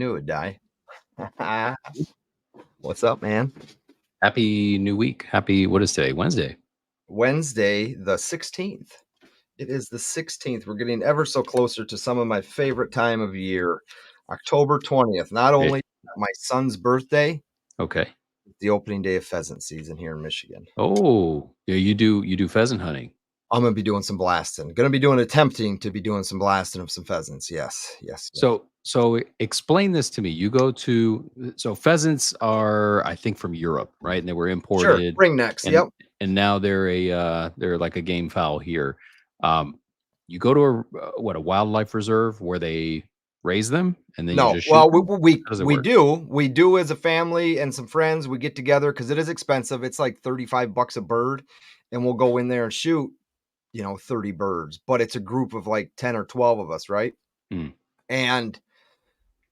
knew it'd die. What's up, man? Happy new week. What is today? Wednesday. Wednesday, the 16th. It is the 16th. We're getting ever so closer to some of my favorite time of year. October 20th. Not only my son's birthday, Okay. the opening day of pheasant season here in Michigan. Oh, yeah, you do pheasant hunting. I'm going to be doing some blasting. Attempting to be doing some blasting of some pheasants. Yes. So explain this to me. So pheasants are, I think, from Europe, right? And they were Sure. imported Ringnecks. and Yep. and now they're like a game fowl here. You go to a wildlife reserve where they raise them and then you No, just shoot well, them? How does it we work? do as a family and some friends. We get together because it is expensive. It's like $35 a bird, and we'll go in there and shoot, 30 birds. But it's a group of like 10 or 12 of us, right? Mm. And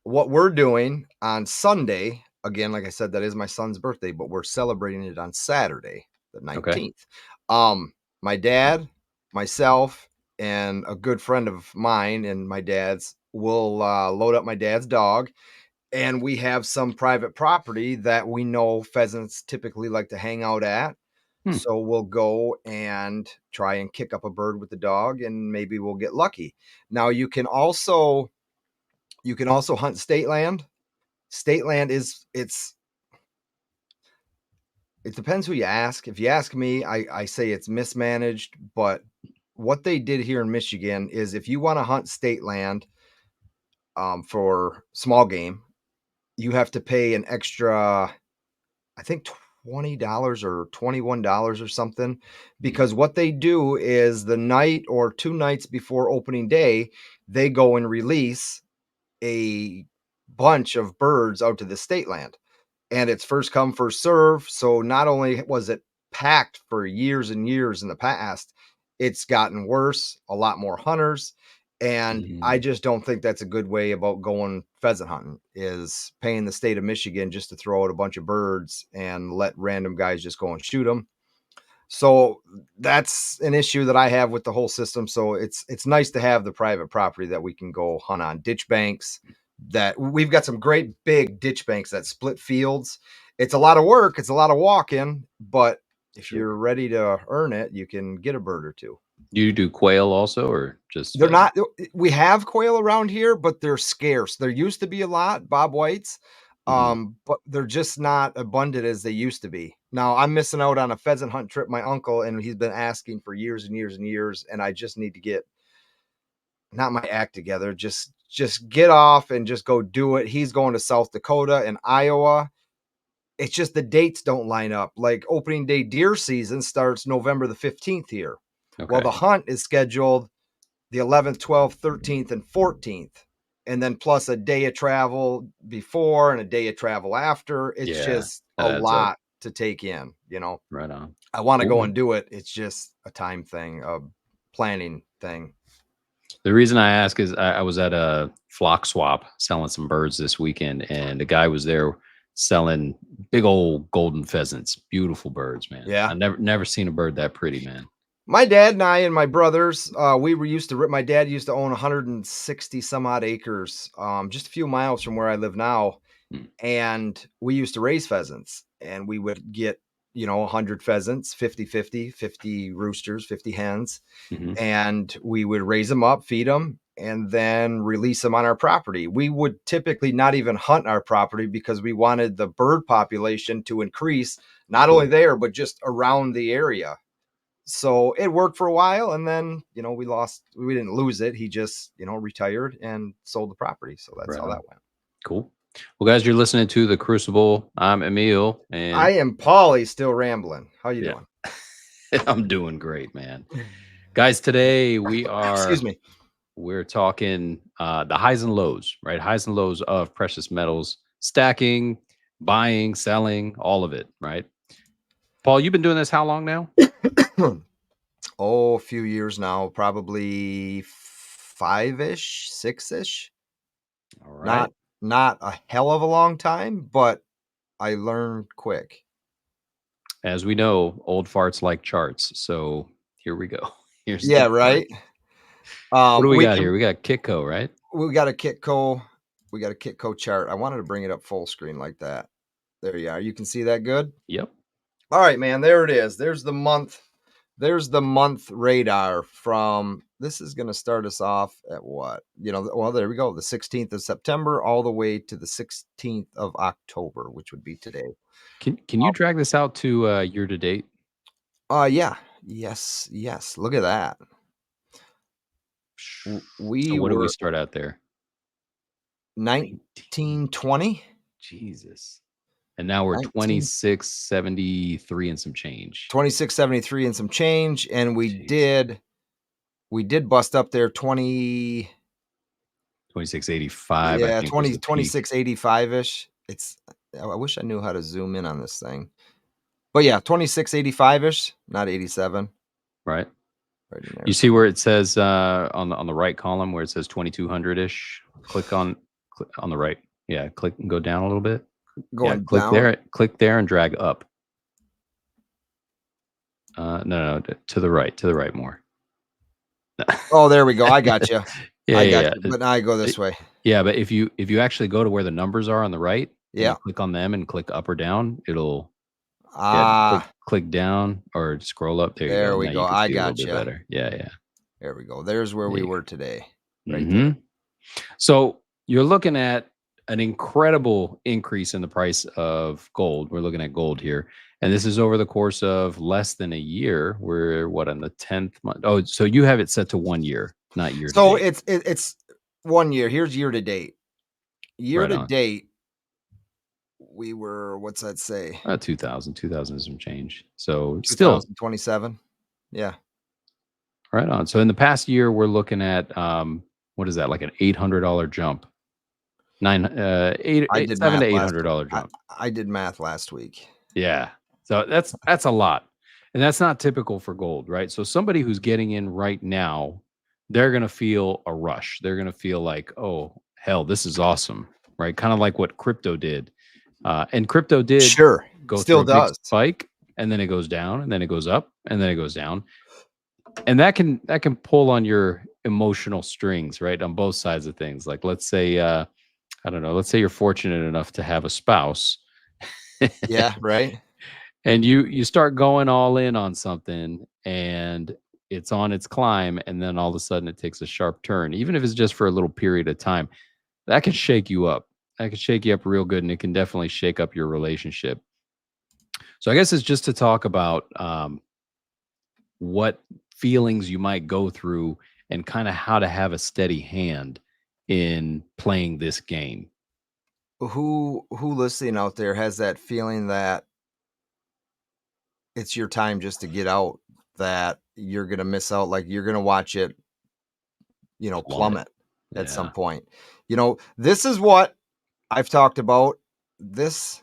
what we're doing on Sunday, again, like I said, that is my son's birthday, but we're celebrating it on Saturday, the 19th. My dad, myself, and a good friend of mine and my dad's will load up my dad's dog, and we have some private property that we know pheasants typically like to hang out at. So we'll go and try and kick up a bird with the dog, and maybe we'll get lucky. Now you can also hunt state land. State land it depends who you ask. If you ask me, I say it's mismanaged, but what they did here in Michigan is if you want to hunt state land for small game, you have to pay an extra, I think $20 or $21 or something, because what they do is the night or 2 nights before opening day, they go and release a bunch of birds out to the state land, and it's first come, first serve. So not only was it packed for years and years in the past, it's gotten worse, a lot more hunters. And I just don't think that's a good way about going pheasant hunting, is paying the state of Michigan just to throw out a bunch of birds and let random guys just go and shoot them. So that's an issue that I have with the whole system. So it's nice to have the private property that we can go hunt on ditch banks. That we've got some great big ditch banks that split fields. It's a lot of work. It's a lot of walking, but if you're ready to earn it, you can get a bird or two. Do you do quail also, or just They're pheasant? not. We have quail around here, but they're scarce. There used to be a lot, Bob Whites, but they're just not abundant as they used to be. Now I'm missing out on a pheasant hunt trip. My uncle, and he's been asking for years and years and years, and I just need to get not my act together. Just get off and just go do it. He's going to South Dakota and Iowa. It's just the dates don't line up. Like opening day deer season starts November the 15th here. Okay. Well, the hunt is scheduled the 11th, 12th, 13th, and 14th. And then plus a day of travel before and a day of travel after. It's just a lot to take in, Right on. I want to go and do it. It's just a time thing, a planning thing. The reason I ask is I was at a flock swap selling some birds this weekend, and the guy was there selling big old golden pheasants, beautiful birds, man. Yeah. I never seen a bird that pretty, man. My dad and I and my brothers, my dad used to own 160 some odd acres, just a few miles from where I live now. And we used to raise pheasants, and we would get, 100 pheasants, 50 roosters, 50 hens. And we would raise them up, feed them, and then release them on our property. We would typically not even hunt our property because we wanted the bird population to increase, not only there, but just around the area. So it worked for a while, and then we didn't lose it. He just retired and sold the property. So that's how that went. Cool. Well, guys, you're listening to The Crucible. I'm Emil, and I am Pauly, still rambling. How you doing? I'm doing great, man. Guys, today we're talking the highs and lows, right? Highs and lows of precious metals, stacking, buying, selling, all of it, right? Paul, you've been doing this how long now? A few years now, probably 5-ish, 6-ish. All right. Not a hell of a long time, but I learned quick. As we know, old farts like charts. So here we go. Here's right. what do we got here? We got Kitco, right? We got a Kitco. we got a Kitco chart. I wanted to bring it up full screen like that. There you are. You can see that good? Yep. All right, man. There it is. There's the month. There's the month radar from, this is going to start us off at what? Well, there we go. The 16th of September all the way to the 16th of October, which would be today. Can you drag this out to year to date? Yeah. Yes. Look at that. So We what do we were start out there? 1920. Jesus. And now we're 2673 and some change. 2673 and some change. And we Jeez. did bust up there 2685, I yeah, think, was the peak. 2685-ish. I wish I knew how to zoom in on this thing. But yeah, 2685-ish, not 87. Right. Right in there. You see where it says on the right column where it says 2200-ish? Click on the right. Yeah, click and go down a little bit. Going click down. there. Click there and drag up. No, to the right more. Oh, there we go. I got you. Yeah, I got yeah. you. But now I go this way. Yeah, but if you actually go to where the numbers are on the right and you Yeah. click on them and click up or down, it'll Ah, click down or scroll up. There you go. there we Now go. you can I see a little got bit you. better. Yeah. There we go. There's where There we you were today. go. Right there. So you're looking at an incredible increase in the price of gold. We're looking at gold here. And this is over the course of less than a year. We're what, on the 10th month? Oh, so you have it set to 1 year, not year to So date. it's 1 year. Here's year to date. Year Right to on. date, we were, what's that say? 2000 and some change. So still 2027. Yeah. right on. So in the past year, we're looking at what is that, like an $800 jump? I did Seven math to eight last hundred week. dollar jump. I did math last week. Yeah. So that's a lot. And that's not typical for gold, right? So somebody who's getting in right now, they're going to feel a rush. They're going to feel like, "Oh, hell, this is awesome." Right? Kind of like what crypto did. And crypto did Sure. go through Still a big does. spike and then it goes down and then it goes up and then it goes down. And that can pull on your emotional strings, right? On both sides of things. Like let's say I don't know, let's say you're fortunate enough to have a spouse Yeah, right? and you start going all in on something and it's on its climb and then all of a sudden it takes a sharp turn, even if it's just for a little period of time. That can shake you up. That can shake you up real good and it can definitely shake up your relationship. So I guess it's just to talk about what feelings you might go through and kind of how to have a steady hand in playing this game. Who listening out there has that feeling that it's your time just to get out, that you're going to miss out, like you're going to watch it, Plummet. plummet at some Yeah. point. This is what I've talked about. This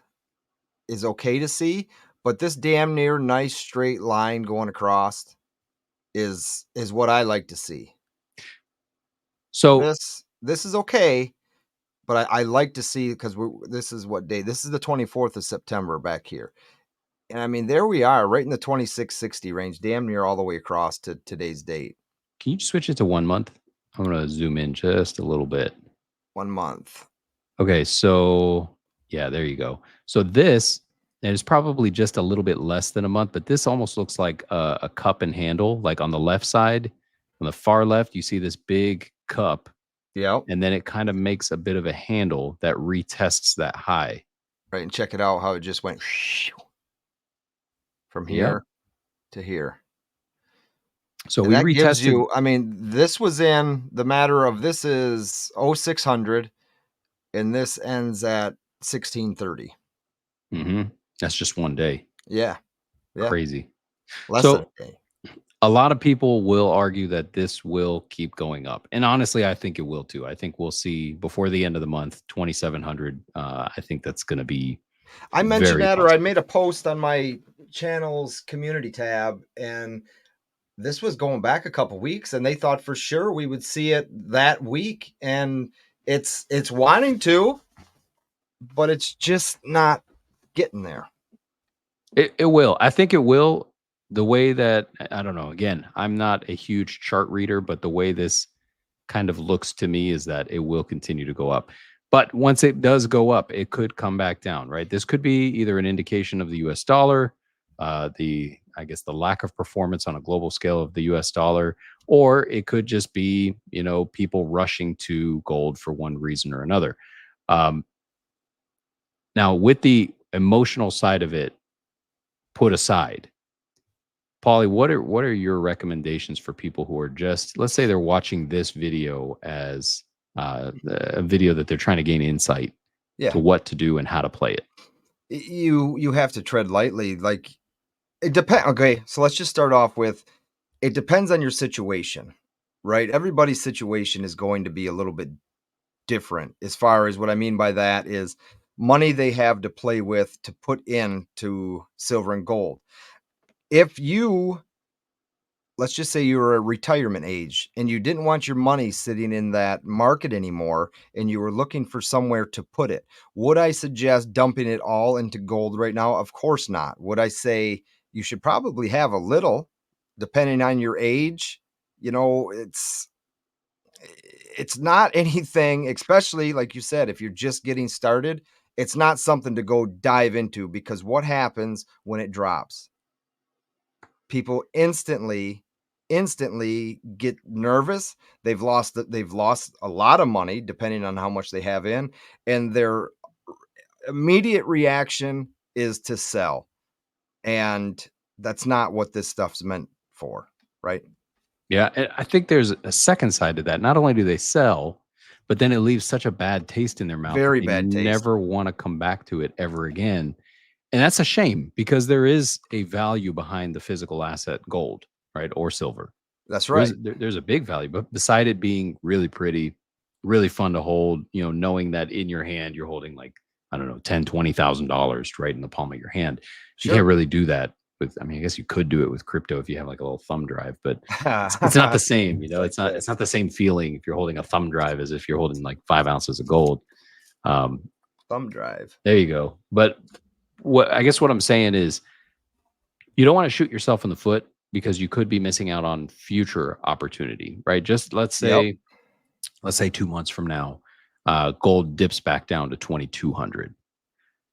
is okay to see, but this damn near nice straight line going across is what I like to see. So This is okay, but I like to see, because this is what day? This is the 24th of September back here. And I mean, there we are, right in the 2660 range, damn near all the way across to today's date. can you switch it to 1 month? I'm going to zoom in just a little bit. 1 month. Okay, so yeah, there you go. So this is probably just a little bit less than a month, but this almost looks like a cup and handle. Like on the left side, on the far left, you see this big cup, Yep. and then it kind of makes a bit of a handle that retests that high. Right. And check it out how it just went from Yep. here to here. So And we that gives retested. you, I mean, this was in the matter of, this is 0600 and this ends at 1630. That's just one day. Yeah. Yeah. Crazy. Less than So a day. a lot of people will argue that this will keep going up. And honestly, I think it will too. I think we'll see before the end of the month, 2,700. I think that's going to be I mentioned very that, or I possible. made a post on my channel's community tab, and this was going back a couple weeks, and they thought for sure we would see it that week, and it's wanting to, but it's just not getting there. It will. I think it will. The way that, I don't know. Again, I'm not a huge chart reader, but the way this kind of looks to me is that it will continue to go up. But once it does go up, it could come back down, right? This could be either an indication of the US dollar, the I guess the lack of performance on a global scale of the US dollar, or it could just be, people rushing to gold for one reason or another. Um, Now, with the emotional side of it put aside, Paulie, what are your recommendations for people who are just, let's say they're watching this video as a video that they're trying to gain insight Yeah. to what to do and how to play it? You have to tread lightly. Like, it depends. Okay, so let's just start off with, it depends on your situation, right? Everybody's situation is going to be a little bit different. As far as what I mean by that is money they have to play with to put into silver and gold. If you, let's just say you're a retirement age and you didn't want your money sitting in that market anymore and you were looking for somewhere to put it, would I suggest dumping it all into gold right now? Of course not. Would I say you should probably have a little, depending on your age? You know, it's not anything, especially like you said, if you're just getting started, it's not something to go dive into, because what happens when it drops? People instantly get nervous. They've lost a lot of money depending on how much they have in, and their immediate reaction is to sell. And that's not what this stuff's meant for, right? Yeah, and I think there's a second side to that. Not only do they sell, but then it leaves such a bad taste in their mouth that Very they bad taste. never want to come back to it ever again. And that's a shame because there is a value behind the physical asset gold, right? Or silver. That's There's right. there's a big value, but beside it being really pretty, really fun to hold, knowing that in your hand you're holding like, I don't know, 10, $20,000 right in the palm of your hand. You can't Sure. really do that with, I mean, I guess you could do it with crypto if you have like a little thumb drive, but it's not the same, It's like it's this. not the same feeling if you're holding a thumb drive as if you're holding like 5 ounces of gold. Um, Thumb drive. there you go. But what I'm saying is you don't want to shoot yourself in the foot because you could be missing out on future opportunity, right? Just Yep. let's say 2 months from now, gold dips back down to 2,200,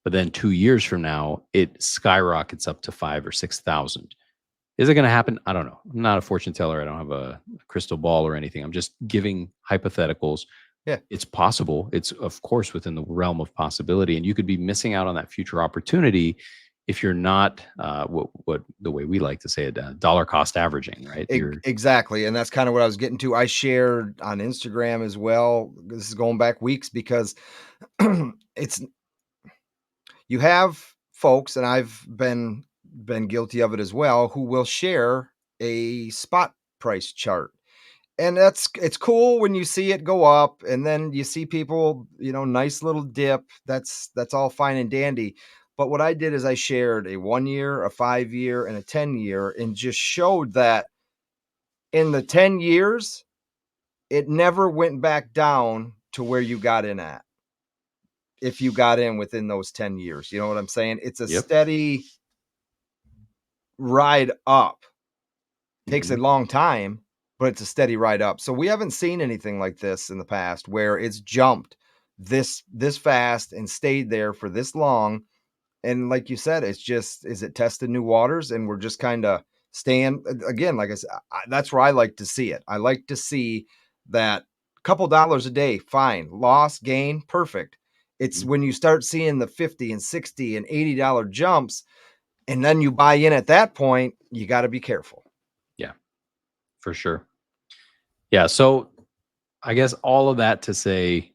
but then 2 years from now, it skyrockets up to 5 or 6,000. Is it going to happen? I don't know. I'm not a fortune teller. I don't have a crystal ball or anything. I'm just giving hypotheticals. Yeah. It's possible. It's of course within the realm of possibility, and you could be missing out on that future opportunity if you're not what the way we like to say it, dollar cost averaging, right? You're Exactly, and that's kind of what I was getting to. I shared on Instagram as well. This is going back weeks, because it's, you have folks, and I've been guilty of it as well, who will share a spot price chart. And it's cool when you see it go up, and then you see people, nice little dip. That's all fine and dandy. But what I did is I shared a 1 year, a 5 year, and a 10 year, and just showed that in the 10 years, it never went back down to where you got in at. If you got in within those 10 years, you know what I'm saying? It's a yep. steady ride up. Takes a Mhm. long time, but it's a steady ride up. So we haven't seen anything like this in the past where it's jumped this fast and stayed there for this long. And like you said, it's just, is it tested new waters, and we're just kind of staying again. Like I said, that's where I like to see it. I like to see that couple dollars a day, fine. Loss, gain, perfect. It's Mhm. when you start seeing the 50 and 60 and $80 jumps, and then you buy in at that point, you got to be careful. Yeah, for sure. Yeah. So I guess all of that to say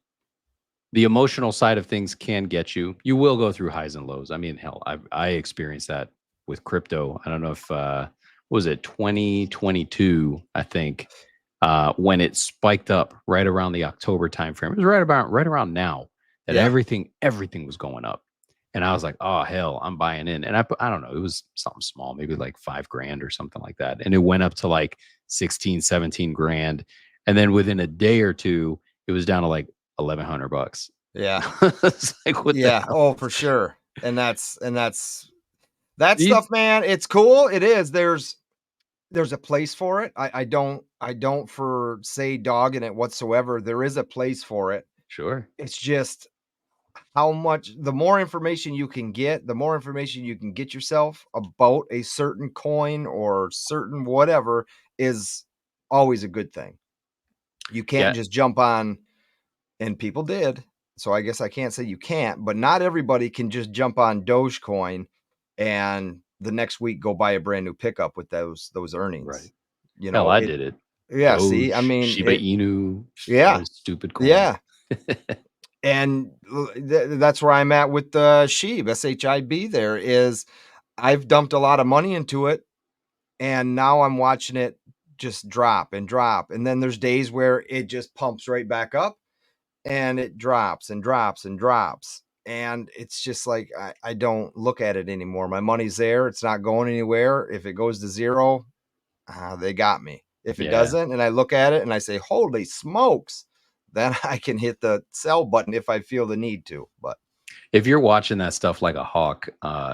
the emotional side of things can get you. You will go through highs and lows. I mean, hell, I experienced that with crypto. I don't know if what was it 2022, I think, when it spiked up right around the October timeframe. It was right around now that Yeah. everything was going up. And I was like, oh hell, I'm buying in. And I don't know, it was something small, maybe like 5 grand or something like that. And it went up to like 16, 17 grand. And then within a day or two, it was down to like $1,100. Yeah. It's like, what the Yeah. hell? Oh, for sure. And that's that You- stuff, man. It's cool. It is. There's a place for it. I don't for say dog in it whatsoever. There is a place for it. Sure. It's just how much the more information you can get, the more information you can get yourself about a certain coin or certain whatever is always a good thing. You can't Yeah. just jump on, and people did. So I guess I can't say you can't, but not everybody can just jump on Dogecoin and the next week go buy a brand new pickup with those Right. earnings. You Hell, know, I it did it. yeah, see, I Doge, mean, Shiba Inu, yeah, those stupid coins. yeah. And that's where I'm at with the SHIB, SHIB there is I've dumped a lot of money into it and now I'm watching it just drop and drop. And then there's days where it just pumps right back up and it drops and drops and drops. And it's just like I don't look at it anymore. My money's there. It's not going anywhere. If it goes to zero, they got me. If it Yeah. doesn't, and I look at it and I say, "Holy smokes," then I can hit the sell button if I feel the need to. But If you're watching that stuff like a hawk,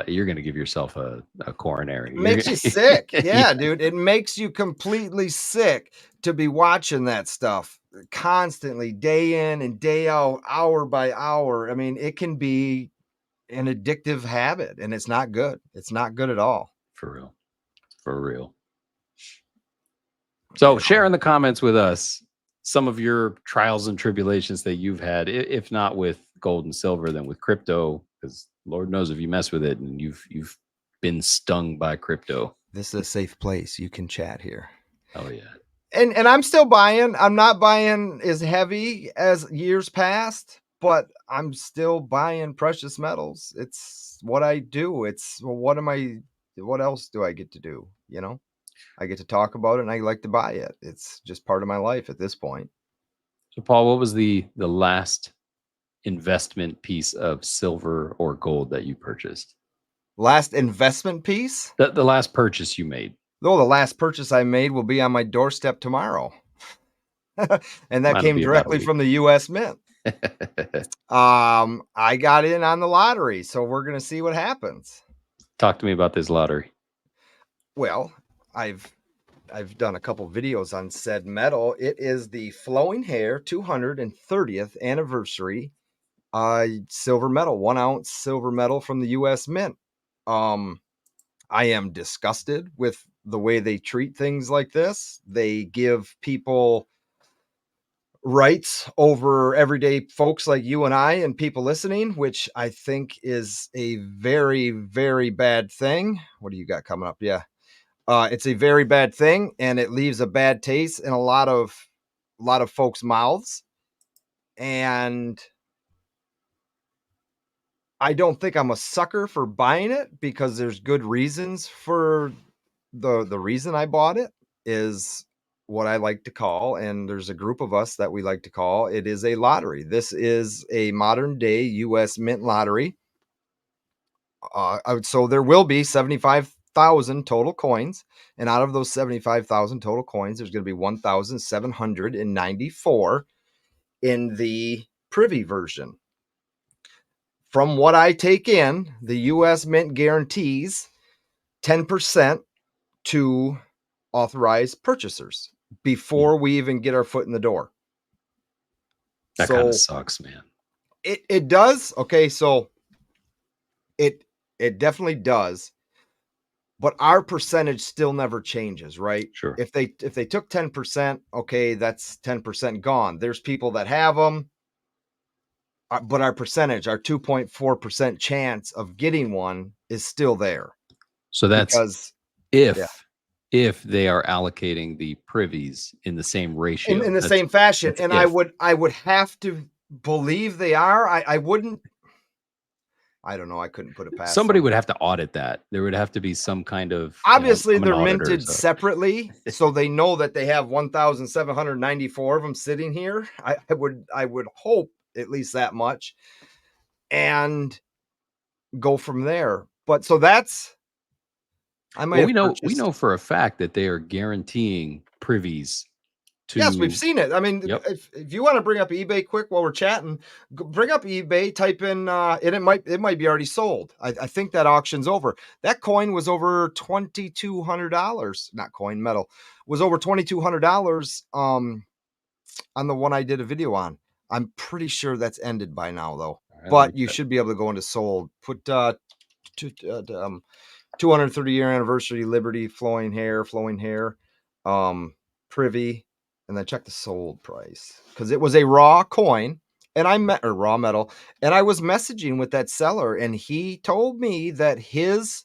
you're gonna give yourself a coronary. it You're makes you sick. gonna yeah, Yeah, dude. It makes you completely sick to be watching that stuff constantly, day in and day out, hour by hour. I mean, it can be an addictive habit and it's not good. It's not good at all. for real. For real. You So share know, in the comments with us some of your trials and tribulations that you've had, if not with gold and silver, then with crypto, because Lord knows if you mess with it and you've been stung by crypto. this is a safe place. You can chat here. Oh yeah. And I'm still buying. I'm not buying as heavy as years past, but I'm still buying precious metals. It's what I do. It's well, what else do I get to do? You know, I get to talk about it and I like to buy it. It's just part of my life at this point. So Paul, what was the last investment piece of silver or gold that you purchased? Last investment piece. The last purchase you made. Though the last purchase I made will be on my doorstep tomorrow. And that Mine'll came be about a directly week. from the US Mint. I got in on the lottery, so we're gonna see what happens. Talk to me about this lottery. Well, I've I've done a couple videos on said metal. It is the Flowing Hair 230th anniversary silver medal, 1 ounce silver medal from the US Mint. Um, I am disgusted with the way they treat things like this. They give people rights over everyday folks like you and I and people listening, which I think is a very, very bad thing. What do you got coming up? Yeah. It's a very bad thing and it leaves a bad taste in a lot of folks' mouths. And I don't think I'm a sucker for buying it because there's good reasons for the reason I bought it is what I like to call, and there's a group of us that we like to call it is a lottery. This is a modern day US Mint lottery. So there will be 75,000 total coins, and out of those 75,000 total coins, there's going to be 1,794 in the privy version. From what I take in, the US Mint guarantees 10% to authorized purchasers Hmm. before we even get our foot in the door. That kind of So sucks, man. it does. Okay, so it it definitely does, but our percentage still never changes, right? Sure. If they took 10%, okay, that's 10% gone. There's people that have them, but our percentage, our 2.4% chance of getting one is still there So that's because yeah. if they are allocating the privies in the same ratio. In the same fashion, That's and I if. would I would have to believe they are. I wouldn't. I don't know. I couldn't put it past Somebody them. would have to audit that. There would have to be some kind of, Obviously, I'm an they're auditor, minted so separately, so they know that they have 1,794 of them sitting here. I would hope at least that much, and go from there. But so that's I might well, have we purchased. know for a fact that they are guaranteeing privies Yes, we've to. seen it. I mean, Yep. if you want to bring up eBay quick while we're chatting, bring up eBay, type in, and it might be already sold. I think that auction's over. That coin was over $2,200. Not coin, metal was over $2,200. On the one I did a video on. I'm pretty sure that's ended by now, though. All right, let me But you check. should be able to go into sold. Put 230-year anniversary Liberty flowing hair, privy, and then check the sold price because it was a raw coin, and I met or raw metal, and I was messaging with that seller, and he told me that his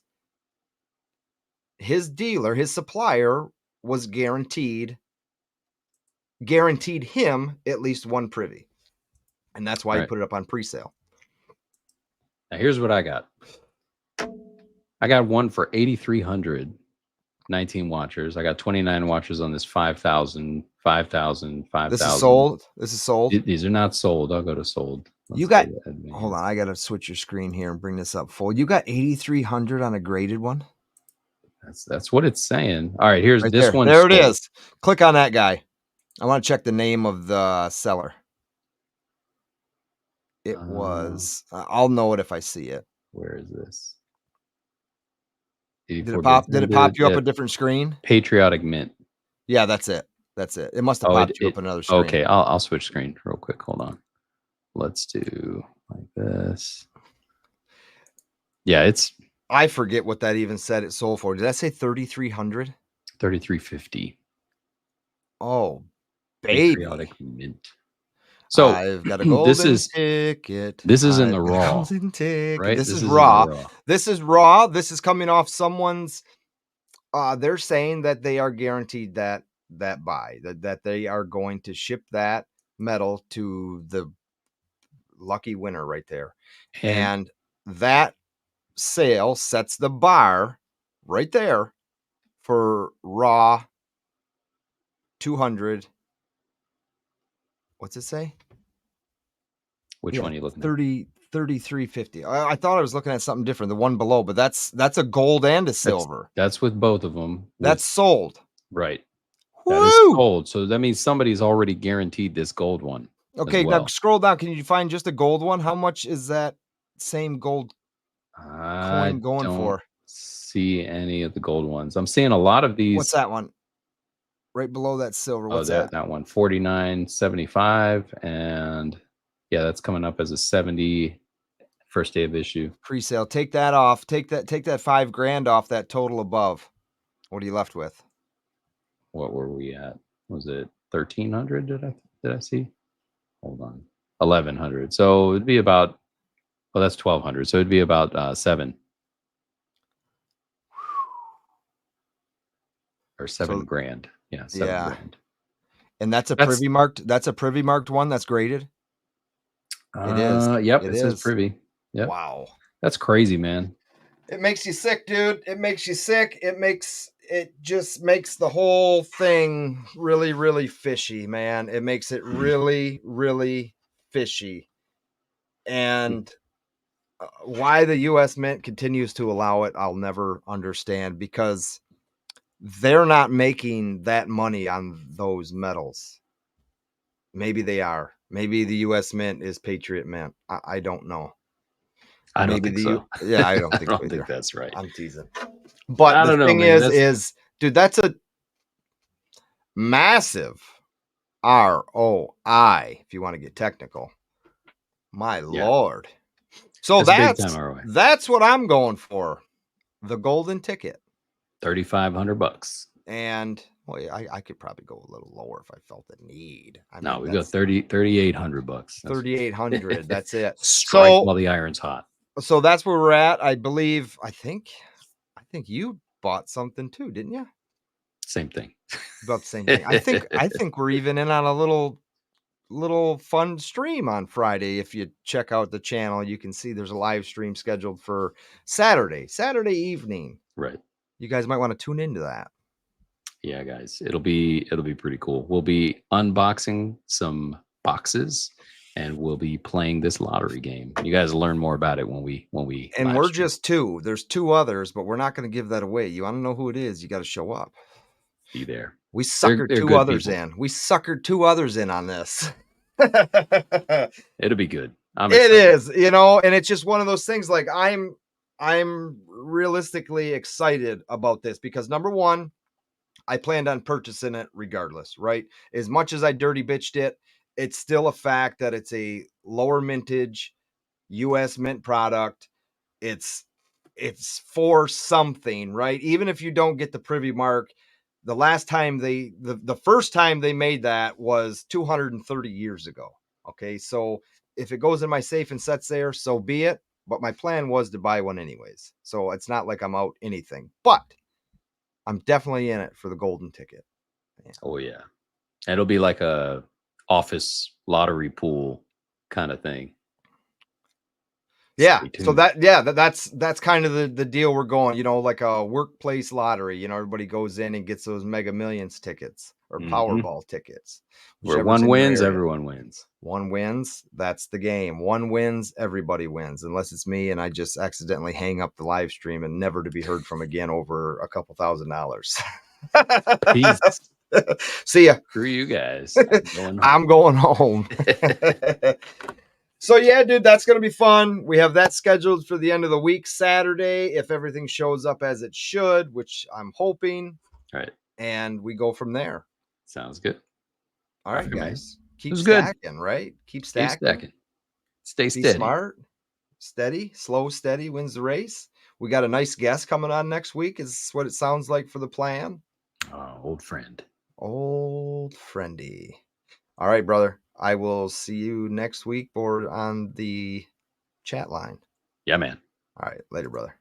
dealer, his supplier, was guaranteed him at least one privy, and that's why All he right. put it up on pre-sale. Now here's what I got. I got one for 8,300. 19 watchers. I got 29 watchers on this 5,000, 5,000, This is 5,000. sold. This is sold. These are not sold. I'll go to sold. You Let's go got. to Hold on, advanced. I gotta switch your screen here and bring this up full. You got 8,300 on a graded one. That's what it's saying. All right, here's Right this there. one There it sold. is. Click on that guy. I want to check the name of the seller. It was. I'll know it if I see it. Where is this? Did it 84 pop? bits Did it pop ended. you up a different screen? Patriotic Mint. Yeah, that's it. That's it. It must have Oh, popped you up another screen. okay. I'll switch screen real quick. Hold on. Let's do like this. Yeah, it's I forget what that even said it sold for. Did that say 3,300? 3350. Oh, Patriotic baby. Mint. So I've got a this golden is ticket. this is in the I've got a raw, golden ticket. right? This This is is in the raw. raw. This is raw. This is coming off someone's they're saying that they are guaranteed that buy, that they are going to ship that metal to the lucky winner right there. And And that sale sets the bar right there for raw 200. What's it say? which Yeah, one are you looking at? 3350. I thought I was looking at something different, the one below, but that's a gold and a silver. That's with both of them. With That's sold. right. That is Woo! sold. So that means somebody's already guaranteed this gold one as Okay, now well. scroll down. Can you find just a gold one? How much is that same gold I coin going don't for? see any of the gold ones. I'm seeing a lot of What's these. that one? Right below that silver. Oh, What's that? that one 49.75, and yeah, that's coming up as a 70 first day of issue. Pre-sale. Take that off. Take that $5,000 off that total above. What are you left with? What were we at? Was it 1,300? Did I see? Hold on, 1,100. So it'd be about. Well, that's 1,200. So it'd be about 7 or 7 So grand. Yeah, 7 yeah. grand. And that's a That's privy marked one that's graded? It is. yep. It It says is. privy. Yep. Wow. That's crazy, man. It makes you sick, dude. It makes you sick. It just makes the whole thing really, really fishy, man. It makes it really, really fishy. And why the US Mint continues to allow it, I'll never understand because they're not making that money on those metals. Maybe they are. Maybe the US Mint is Patriot Mint. I don't know. I don't Maybe think so. yeah, I don't I think so don't think either. that's right. I'm teasing. But I the don't know, thing man. That's is, dude, that's a massive ROI if you want to get technical. My yeah. lord. So That's a big time ROI. that's what I'm going for. The golden ticket. $3,500. And well, yeah, I could probably go a little lower if I felt the need. I No, mean, we go that's 3,800 bucks. 3,800. That's it. Strike while the iron's hot. So that's where we're at. I believe. I think you bought something too, didn't you? Same thing. About the same thing. I think we're even in on a little fun stream on Friday. If you check out the channel, you can see there's a live stream scheduled for Saturday evening. Right. You guys might want to tune into that. Yeah, guys. It'll be pretty cool. We'll be unboxing some boxes and we'll be playing this lottery game. You guys learn more about it when we And live we're stream. just two. There's two others, but we're not going to give that away. You want to know who it is? You got to show up. Be there. We suckered They're two good others people. in. We suckered two others in on this. It'll be good. I'm It excited. is, and it's just one of those things. Like I'm realistically excited about this because number one, I planned on purchasing it regardless, right? As much as I dirty bitched it, it's still a fact that it's a lower mintage US mint product. It's for something, right? Even if you don't get the privy mark, the last time the first time they made that was 230 years ago. Okay, so if it goes in my safe and sets there, so be it. But my plan was to buy one anyways, so it's not like I'm out anything. But I'm definitely in it for the golden ticket. Yeah. Oh yeah. It'll be like a office lottery pool kind of thing. Yeah. Stay So tuned. that's kind of the deal we're going, like a workplace lottery. Everybody goes in and gets those Mega Millions tickets or Hmm. Powerball tickets, Where whichever's one in your wins, area. everyone wins. One wins, that's the game. One wins, everybody wins, unless it's me and I just accidentally hang up the live stream and never to be heard from again over a couple $1,000s. Peace. See ya. Screw you guys. I'm going home. I'm going home. So yeah, dude, that's gonna be fun. We have that scheduled for the end of the week, Saturday, if everything shows up as it should, which I'm hoping, All right. and we go from there. Sounds good. All All right, right, man. guys, It keep was good. stacking, right? Keep Keep stacking. stacking. Stay Be steady. smart, steady, slow, steady wins the race. We got a nice guest coming on next week. Is what it sounds like for the plan. Old friend. Old friendy. All right, brother. I will see you next week or on the chat line. Yeah, man. All right, later, brother.